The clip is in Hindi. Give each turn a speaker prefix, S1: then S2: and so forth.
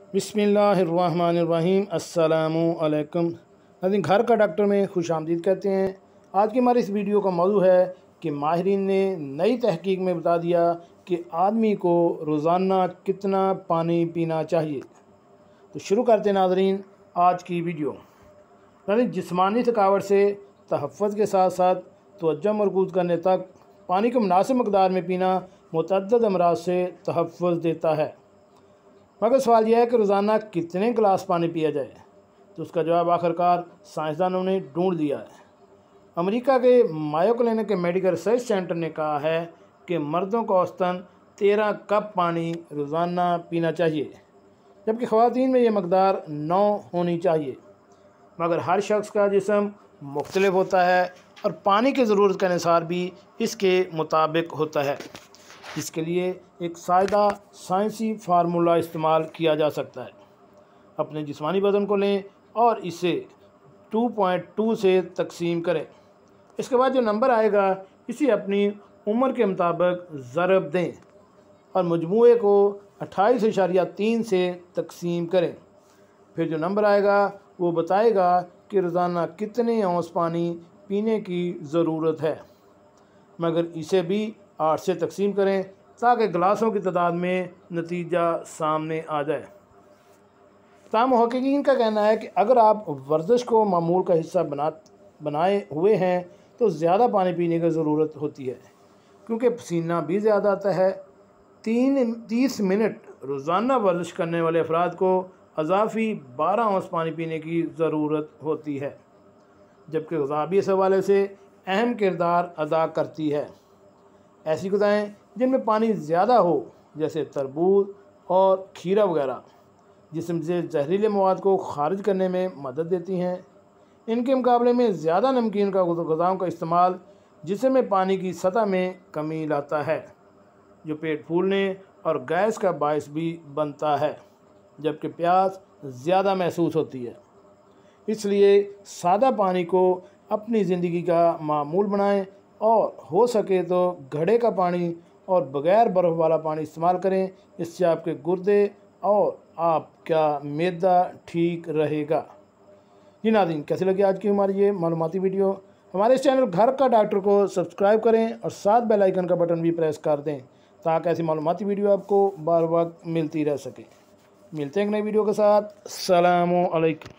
S1: बिस्मिल्लाहिर्रहमानिर्रहीम अस्सलामुअलैकुम। नाज़रीन, घर का डॉक्टर में खुश आमदीद कहते हैं। आज की हमारी इस वीडियो का मौजू है कि माहिरीन ने नई तहकीक में बता दिया कि आदमी को रोज़ाना कितना पानी पीना चाहिए। तो शुरू करते हैं नाज़रीन आज की वीडियो। नाज़रीन, जिस्मानी थकावट से तहफ़्फ़ुज़ के साथ साथ तवज्जो मरकूज़ करने तक पानी को मुनासिब मकदार में पीना मुतअद्दिद अमराज से तहफ़्फ़ुज़ देता है। मगर सवाल यह है कि रोज़ाना कितने गिलास पानी पिया जाए। तो उसका जवाब आखिरकार साइंसदानों ने ढूंढ दिया है। अमेरिका के मायो क्लिनिक के मेडिकल रिसर्च सेंटर ने कहा है कि मर्दों को औसतन 13 कप पानी रोज़ाना पीना चाहिए, जबकि ख़वातीन में ये मकदार 9 होनी चाहिए। मगर हर शख्स का जिस्म मुख्तलिफ होता है और पानी की ज़रूरत का अनुसार भी इसके मुताबिक होता है। इसके लिए एक सादा साइंसी फार्मूला इस्तेमाल किया जा सकता है। अपने जिस्मानी वज़न को लें और इसे 2.2 से तकसीम करें। इसके बाद जो नंबर आएगा इसे अपनी उम्र के मुताबिक ज़रब दें और मजमूए को 28.3 से तकसीम करें। फिर जो नंबर आएगा वो बताएगा कि रोज़ाना कितने औंस पानी पीने की ज़रूरत है। मगर इसे भी 8 से तकसीम करें ताकि गिलासों की तादाद में नतीजा सामने आ जाए। तमाम मुहक्किकीन का कहना है कि अगर आप वर्जिश को मामूल का हिस्सा बनाए हुए हैं तो ज़्यादा पानी पीने की ज़रूरत होती है, क्योंकि पसीना भी ज़्यादा आता है। 30 मिनट रोज़ाना वर्जिश करने वाले अफराद को अज़ाफ़ी 12 औंस पानी पीने की ज़रूरत होती है, जबकि ग़िज़ा भी इस हवाले से अहम किरदार अदा करती है। ऐसी ग़िज़ाएँ जिनमें पानी ज़्यादा हो, जैसे तरबूज और खीरा वगैरह, जिस्म से जहरीले मवाद को खारिज करने में मदद देती हैं। इनके मुकाबले में ज़्यादा नमकीन का ग़िज़ाओं का इस्तेमाल जिस्म में पानी की सतह में कमी लाता है, जो पेट फूलने और गैस का बायस भी बनता है, जबकि प्यास ज़्यादा महसूस होती है। इसलिए सादा पानी को अपनी ज़िंदगी का मामूल बनाएं और हो सके तो घड़े का पानी और बग़ैर बर्फ़ वाला पानी इस्तेमाल करें। इससे आपके गुर्दे और आपका मैदा ठीक रहेगा। जी नाज़रीन, कैसी लगी आज की हमारी ये मालूमाती वीडियो। हमारे इस चैनल घर का डॉक्टर को सब्सक्राइब करें और साथ बेल आइकन का बटन भी प्रेस कर दें ताकि ऐसी मालूमाती वीडियो आपको बार वक्त मिलती रह सके। मिलते हैं एक नई वीडियो के साथ। अस्सलामु अलैकुम।